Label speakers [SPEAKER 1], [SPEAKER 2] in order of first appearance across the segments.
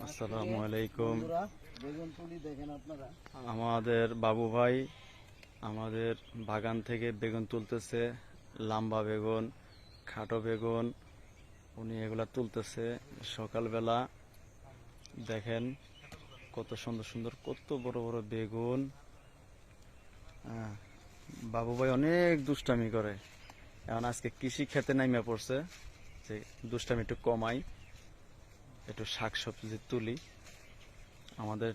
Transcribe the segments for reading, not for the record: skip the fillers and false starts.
[SPEAKER 1] আসসালামু আলাইকুম।
[SPEAKER 2] বেগুন তুলি দেখেন আপনারা।
[SPEAKER 1] আমাদের বাবু ভাই আমাদের বাগান থেকে বেগুন তুলতেছে। লম্বা বেগুন, খাটো বেগুন, উনি এগুলা তুলতেছে সকালবেলা। দেখেন কত সুন্দর সুন্দর, কত বড় বড় বেগুন। হ্যাঁ, বাবু ভাই অনেক দুষ্টামি করে। এখন আজকে কৃষি খেতে নাইমা পড়ছে যে দুষ্টামি একটু কমাই, একটু শাকসবজি তুলি আমাদের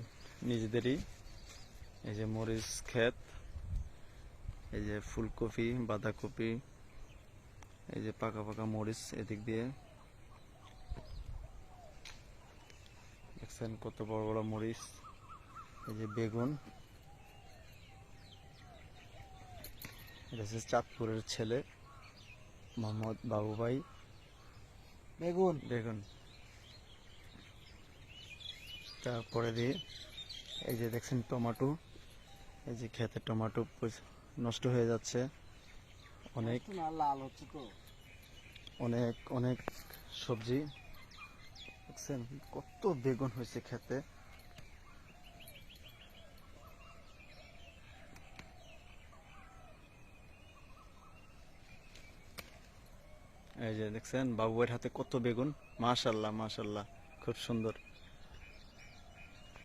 [SPEAKER 1] নিজেদেরই। এই যে মরিচ ক্ষেত, এই যে ফুলকপি, বাঁধাকপি, এই যে পাকা পাকা মরিচ এদিক দিয়ে দেখছেন কত বড় বড় মরিচ। এই যে বেগুন, এটা হচ্ছে চাঁদপুরের ছেলে মোহাম্মদ বাবু ভাই।
[SPEAKER 2] বেগুন
[SPEAKER 1] বেগুন তারপরে দিয়ে এই যে দেখছেন টমেটো, এই যে ক্ষেতে টমেটো নষ্ট হয়ে যাচ্ছে। অনেক
[SPEAKER 2] না, লাল হচ্ছে তো।
[SPEAKER 1] অনেক অনেক সবজি দেখছেন, কত বেগুন হয়েছে খেতে। এই যে দেখছেন বাবুয়ের হাতে কত বেগুন, মাশাল্লাহ মাশাল্লাহ, খুব সুন্দর।